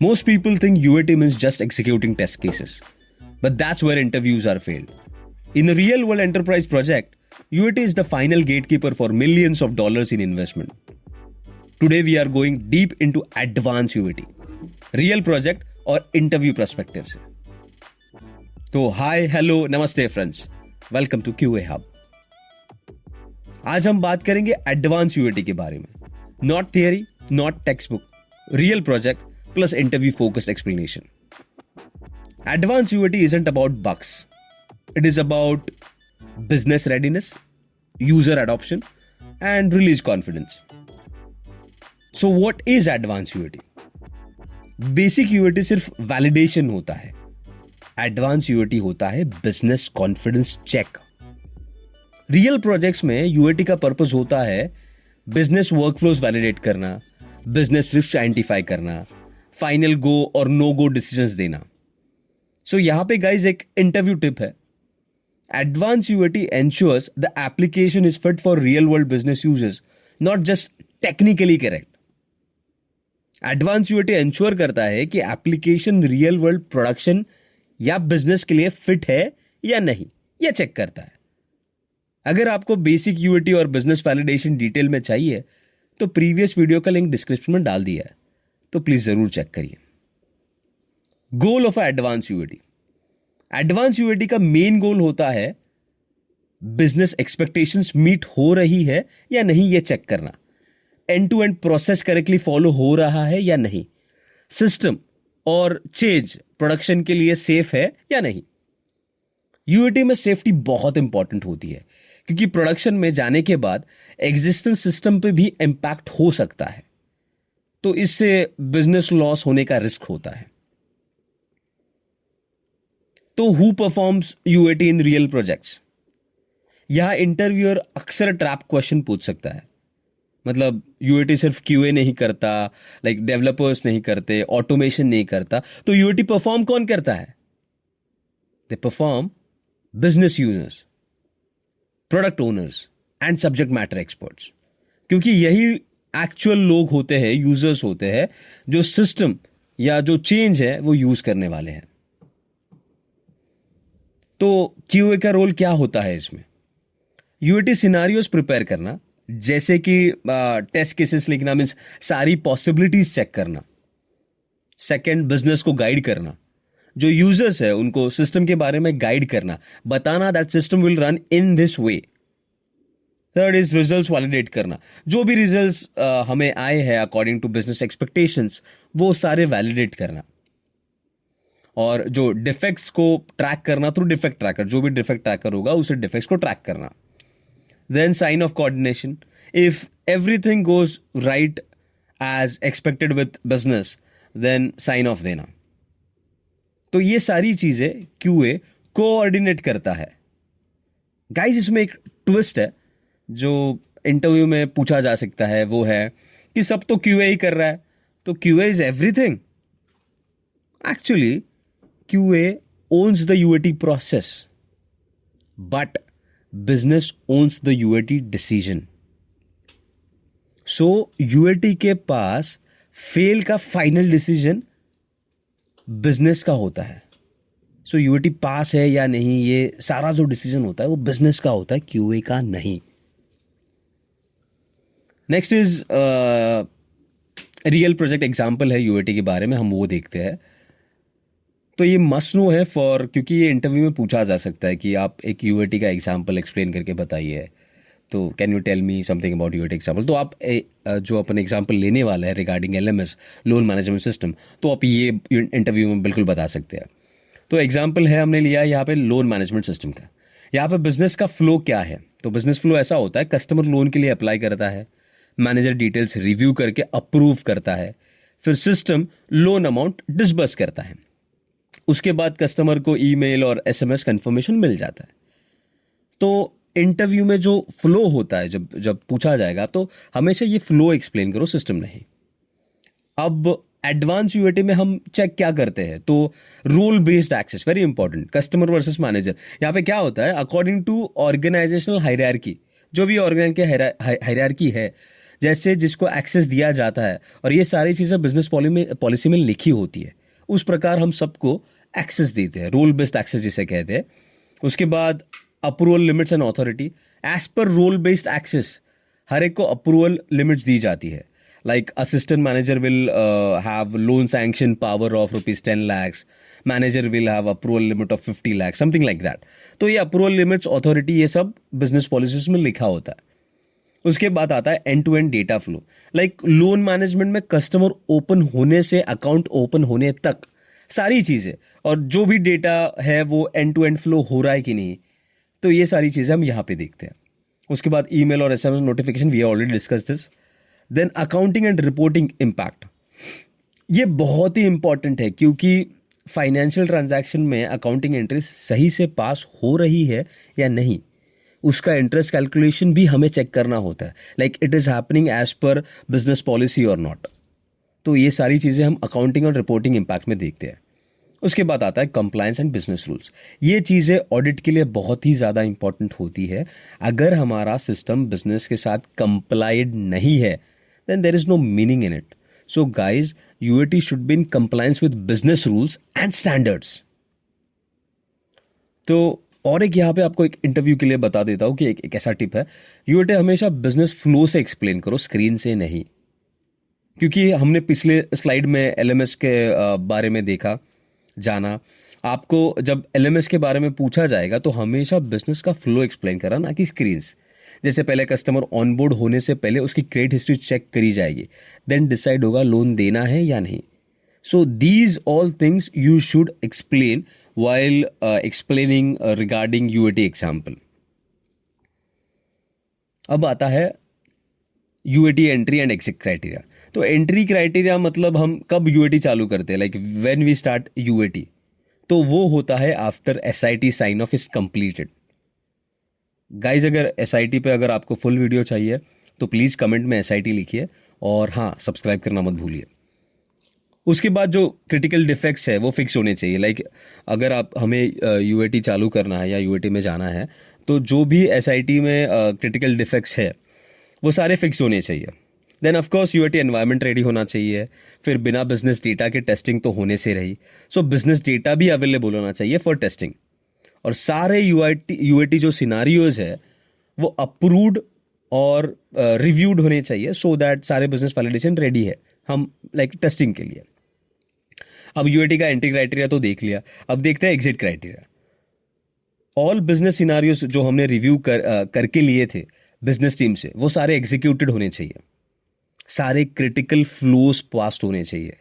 Most people think UAT means just executing test cases, but that's where interviews are failed. In a real world enterprise project, UAT is the final gatekeeper for millions of dollars in investment. Today we are going deep into advanced UAT, real project और interview perspective से. तो hi hello नमस्ते friends, welcome to QA hub. आज हम बात करेंगे advance UAT के बारे में. Not theory, not text book, real project plus interview focused explanation. Advance UAT isn't about bugs. It is about business readiness, user adoption, and release confidence. So what is advanced UAT? Basic UAT सिर्फ validation होता है. Advance UAT होता है business confidence check. Real projects में UAT का purpose होता है business workflows validate करना, बिजनेस रिस्क आइडेंटिफाई करना, फाइनल गो और नो गो डिसीजंस देना. सो यहां पे गाइज एक इंटरव्यू टिप है. Advance UAT ensures the application is fit for real world business users, not just technically correct. Advance UAT ensure करता है कि एप्लीकेशन रियल वर्ल्ड प्रोडक्शन या बिजनेस के लिए फिट है या नहीं, यह चेक करता है. अगर आपको बेसिक यूएटी और बिजनेस वैलिडेशन डिटेल में चाहिए तो प्रीवियस वीडियो का लिंक डिस्क्रिप्शन में डाल दिया है, तो प्लीज जरूर चेक करिए. Goal of advance UAT. Advance UAT का मेन गोल होता है बिजनेस एक्सपेक्टेशंस मीट हो रही है या नहीं, यह चेक करना. End to end process correctly follow हो रहा है या नहीं, सिस्टम और चेंज प्रोडक्शन के लिए सेफ है या नहीं. यूएटी में सेफ्टी बहुत इंपॉर्टेंट होती है क्योंकि प्रोडक्शन में जाने के बाद एग्जिस्टेंस सिस्टम पे भी इंपैक्ट हो सकता है, तो इससे बिजनेस लॉस होने का रिस्क होता है. तो who performs UAT in real projects? यहां इंटरव्यूअर अक्सर ट्रैप क्वेश्चन पूछ सकता है. मतलब यूएटी सिर्फ क्यूए नहीं करता, लाइक डेवलपर्स नहीं करते, ऑटोमेशन नहीं करता, तो यूएटी परफॉर्म कौन करता है? They perform business users, product owners and subject matter experts, क्योंकि यही एक्चुअल लोग होते हैं, यूजर्स होते हैं जो सिस्टम या जो चेंज है वो यूज करने वाले हैं. तो क्यूए का रोल क्या होता है इसमें? यूएटी सिनारियोस प्रिपेयर करना, जैसे कि टेस्ट केसेस लिखना, मीन्स सारी पॉसिबिलिटीज चेक करना. सेकंड, बिजनेस को गाइड करना, जो यूजर्स है उनको सिस्टम के बारे में गाइड करना, बताना that system will run in this way. Third is results validate करना, जो भी रिजल्ट्स हमें आए हैं अकॉर्डिंग टू बिजनेस एक्सपेक्टेशंस वो सारे वैलिडेट करना. और जो डिफेक्ट्स को ट्रैक करना थ्रू डिफेक्ट ट्रैकर, जो भी डिफेक्ट ट्रैकर होगा उसे डिफेक्ट्स को ट्रैक करना. Then sign off coordination. If everything goes right as expected with business, then sign off देना. तो ये सारी चीजें क्यूए कोऑर्डिनेट करता है. गाइस, इसमें एक ट्विस्ट है जो इंटरव्यू में पूछा जा सकता है, वो है कि सब तो क्यूए ही कर रहा है, तो QA is everything. Actually QA owns the UAT process, but business owns the UAT decision. So UAT के पास फेल का फाइनल डिसीजन बिजनेस का होता है. सो यूएटी पास है या नहीं, ये सारा जो डिसीजन होता है वो बिजनेस का होता है, क्यूए का नहीं. Next is real project example है यूएटी के बारे में, हम वो देखते हैं. तो ये मस्ट नो है फॉर, क्योंकि ये इंटरव्यू में पूछा जा सकता है कि आप एक यूएटी का एग्जांपल एक्सप्लेन करके बताइए, तो can you tell me something about UAT example. तो आप जो अपन एग्जांपल लेने वाला है regarding LMS, loan management system, तो आप ये इंटरव्यू में बिल्कुल बता सकते हैं. तो एग्जांपल है, हमने लिया यहाँ पे लोन मैनेजमेंट सिस्टम का. यहाँ पे बिजनेस का फ्लो क्या है? तो बिजनेस फ्लो ऐसा होता है, कस्टमर लोन के लिए अप्लाई करता है, मैनेजर डिटेल्स रिव्यू करके अप्रूव करता है, फिर सिस्टम लोन अमाउंट डिसबर्स करता है, उसके बाद कस्टमर को ईमेल और एसएमएस कंफर्मेशन मिल जाता है. तो इंटरव्यू में जो फ्लो होता है, जब पूछा जाएगा तो हमेशा ये फ्लो एक्सप्लेन करो, सिस्टम नहीं. अब एडवांस यूएटी में हम चेक क्या करते हैं? तो role based access, very important. Customer versus manager. यहाँ पे क्या होता है, अकॉर्डिंग टू ऑर्गेनाइजेशनल हायरार्की, जो भी ऑर्गेनाइजेशन की हायरार्की है, जैसे जिसको एक्सेस दिया जाता है, और ये सारी चीज़ें बिजनेस पॉलिसी में लिखी होती है, उस प्रकार हम सबको एक्सेस देते हैं, रोल बेस्ड एक्सेस जिसे कहते हैं। उसके बाद approval limits and authority, as per role based access हर एक को अप्रूवल लिमिट्स दी जाती है। Like assistant manager will have loan sanction power of ₹10 lakhs, manager will have approval limit of 50 lakhs, something like that. तो ये approval limits, authority, ये सब बिजनेस पॉलिसीज में लिखा होता है। उसके बाद आता है end to end data flow. Like loan management में कस्टमर ओपन होने से अकाउंट ओपन होने तक सारी चीजें, और जो भी डेटा है वो एंड टू एंड फ्लो हो रहा है कि नहीं, तो ये सारी चीजें हम यहाँ पे देखते हैं। उसके बाद ईमेल और SMS notification, we already discuss this. Then accounting and reporting impact, ये बहुत ही इंपॉर्टेंट है, क्योंकि फाइनेंशियल ट्रांजैक्शन में अकाउंटिंग एंट्री सही से पास हो रही है या नहीं, उसका इंटरेस्ट कैलकुलेशन भी हमें चेक करना होता है, like it is happening as per business policy और नॉट। तो ये सारी चीजें हम अकाउंटिंग और रिपोर्टिंग इम्पैक्ट में देखते हैं। उसके बाद आता है कंप्लायंस एंड बिजनेस रूल्स। ये चीजें ऑडिट के लिए बहुत ही ज्यादा इंपॉर्टेंट होती है। अगर हमारा सिस्टम बिजनेस के साथ कंप्लाइड नहीं है, then there is no meaning in it. So guys, UAT should be in compliance with business rules and standards. तो और एक यहाँ पे आपको एक इंटरव्यू के लिए बता देता हूँ कि एक ऐसा टिप है, यूएटी हमेशा बिजनेस फ्लो से एक्सप्लेन करो, स्क्रीन से नहीं। क्योंकि हमने पिछले स्लाइड में एलएमएस के बारे में देखा, जाना। आपको जब एलएमएस के बारे में पूछा जाएगा तो हमेशा बिजनेस का फ्लो एक्सप्लेन करा, ना कि स्क्रीन्स। जैसे पहले कस्टमर ऑनबोर्ड होने से पहले उसकी क्रेडिट हिस्ट्री चेक करी जाएगी, देन डिसाइड होगा लोन देना है या नहीं। So these all things you should explain while explaining regarding UAT example. अब आता है UAT entry and exit criteria. तो एंट्री क्राइटेरिया मतलब हम कब UAT चालू करते हैं, like when we start UAT, तो वो होता है after SIT sign off is completed. Guys, अगर SIT पे अगर आपको फुल वीडियो चाहिए तो प्लीज कमेंट में SIT लिखिए, और हाँ, सब्सक्राइब करना मत भूलिए। उसके बाद जो क्रिटिकल डिफेक्ट्स है वो फिक्स होने चाहिए। लाइक अगर आप हमें UAT चालू करना है या UAT में जाना है, तो जो भी SIT में क्रिटिकल डिफेक्ट्स है वो सारे फिक्स होने चाहिए। Then of course UAT environment ready होना चाहिए। फिर बिना बिजनेस डेटा के टेस्टिंग तो होने से रही, सो बिजनेस डेटा भी अवेलेबल होना चाहिए फॉर टेस्टिंग। और सारे UAT जो सिनारियोज है वो अप्रूव्ड और रिव्यूड होने चाहिए, सो दैट सारे बिजनेस वैलिडेशन रेडी है हम लाइक टेस्टिंग के लिए। अब UAT का एंट्री क्राइटेरिया तो देख लिया, अब देखते हैं exit criteria. All business scenarios जो हमने रिव्यू करके लिए थे बिजनेस टीम से, वो सारे एग्जीक्यूटेड होने चाहिए, सारे क्रिटिकल फ्लोस पास्ट होने चाहिए।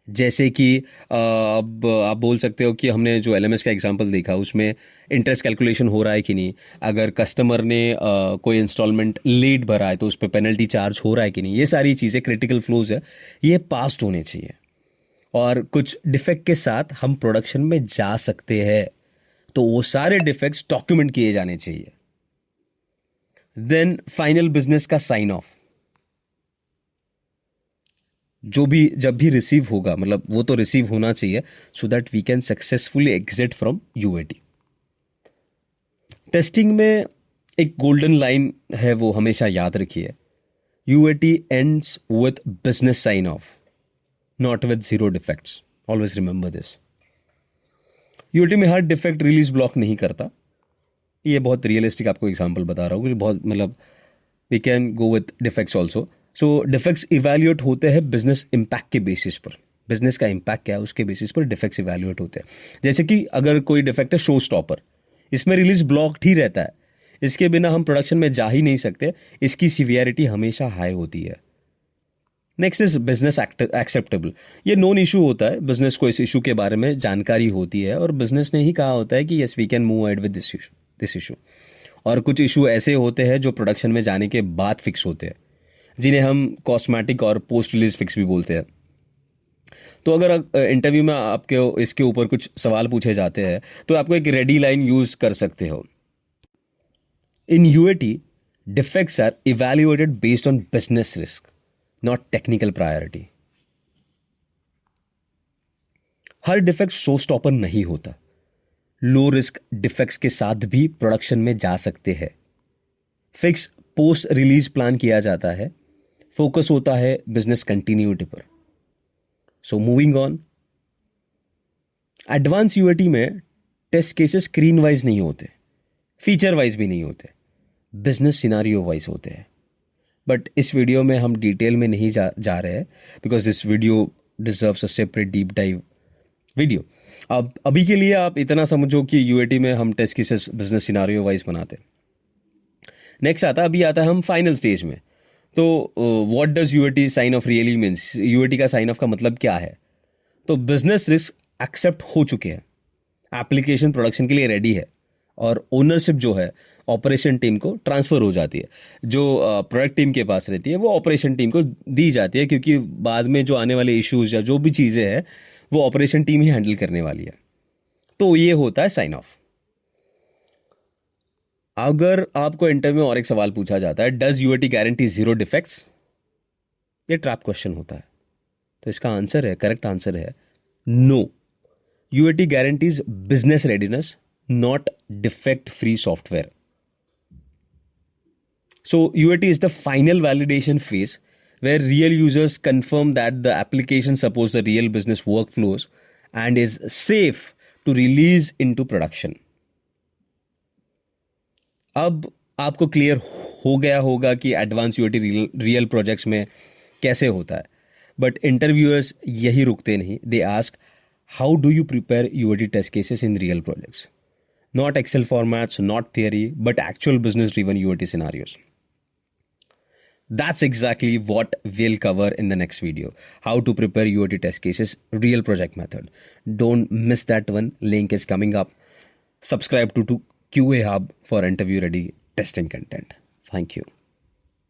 जैसे कि अब आप बोल सकते हो कि हमने जो LMS का एग्जांपल देखा उसमें इंटरेस्ट कैलकुलेशन हो रहा है कि नहीं, अगर कस्टमर ने कोई इंस्टॉलमेंट लेट भरा है तो उस पर पेनल्टी चार्ज हो रहा है कि नहीं, ये सारी चीज़ें क्रिटिकल फ्लोज है, ये पास्ट होने चाहिए। और कुछ डिफेक्ट के साथ हम प्रोडक्शन में जा सकते हैं, तो वो सारे डिफेक्ट्स डॉक्यूमेंट किए जाने चाहिए। देन फाइनल बिजनेस का साइन ऑफ, जो भी जब भी रिसीव होगा, मतलब वो तो रिसीव होना चाहिए, so that we can successfully exit from UAT। Testing में एक गोल्डन लाइन है, वो हमेशा याद रखिए, UAT ends with business sign off, not with zero defects. Always remember this. UAT में हर डिफेक्ट रिलीज ब्लॉक नहीं करता। ये बहुत रियलिस्टिक आपको एग्जांपल बता रहा हूँ, बहुत मतलब we can go with defects also. So defects evaluate होते हैं बिजनेस इम्पैक्ट के बेसिस पर, बिजनेस का इम्पैक्ट क्या है उसके बेसिस पर डिफेक्ट्स इवैल्यूएट होते हैं। जैसे कि अगर कोई डिफेक्ट है शो स्टॉपर, इसमें रिलीज ब्लॉक ही रहता है, इसके बिना हम प्रोडक्शन में जा ही नहीं सकते, इसकी सीवियरिटी हमेशा हाई होती है। Next is business acceptable. ये नॉन इशू होता है, बिजनेस को इस इशू के बारे में जानकारी होती है और बिजनेस ने ही कहा होता है कि yes we can move ahead with this issue. और कुछ इशू ऐसे होते हैं जो प्रोडक्शन में जाने के बाद फिक्स होते हैं, जिन्हें हम कॉस्मेटिक और पोस्ट रिलीज फिक्स भी बोलते हैं। तो अगर इंटरव्यू में आपके इसके ऊपर कुछ सवाल पूछे जाते हैं तो आपको एक रेडी लाइन यूज कर सकते हो। In UAT defects are evaluated based on business risk, not technical priority. हर डिफेक्ट शो स्टॉपर नहीं होता, लो रिस्क डिफेक्ट्स के साथ भी प्रोडक्शन में जा सकते हैं। फिक्स पोस्ट रिलीज प्लान किया जाता है, फोकस होता है बिजनेस कंटिन्यूटी पर. So moving on, advance UAT में टेस्ट केसेस स्क्रीन वाइज नहीं होते, फीचर वाइज भी नहीं होते, बिजनेस सिनारियो वाइज होते हैं. बट इस वीडियो में हम डिटेल में नहीं जा रहे हैं, because this video deserves a separate deep dive video. अब अभी के लिए आप इतना समझो कि यूएटी में हम test cases business scenario wise बनाते हैं. नेक्स्ट अभी आता है हम फाइनल स्टेज में. तो what does UAT sign off really means, UAT का साइन ऑफ का मतलब क्या है? तो बिजनेस रिस्क एक्सेप्ट हो चुके हैं, एप्लीकेशन प्रोडक्शन के लिए रेडी है, और ओनरशिप जो है ऑपरेशन टीम को ट्रांसफर हो जाती है. जो प्रोडक्ट टीम के पास रहती है वो ऑपरेशन टीम को दी जाती है, क्योंकि बाद में जो आने वाले इश्यूज या जो भी चीज़ें हैं वो ऑपरेशन टीम ही हैंडल करने वाली है. तो ये होता है साइन ऑफ. अगर आपको इंटरव्यू में और एक सवाल पूछा जाता है, does UAT guarantee zero defects, ये ट्रैप क्वेश्चन होता है. तो इसका आंसर है, करेक्ट आंसर है no. UAT guarantees business readiness, not defect free software. So UAT is the final validation phase where real users confirm that the application supports the real business workflows and is safe to release into production. अब आपको clear हो गया होगा कि advance UAT real projects में कैसे होता है. बट इंटरव्यूअर्स यही रुकते नहीं. They ask, how do you prepare UAT test cases in real projects? Not Excel formats, not theory, but actual business-driven UAT scenarios. That's exactly what we'll cover in the next video. How to prepare UAT test cases, real project method. Don't miss that one. Link is coming up. Subscribe to QA Hub for interview-ready testing content. Thank you.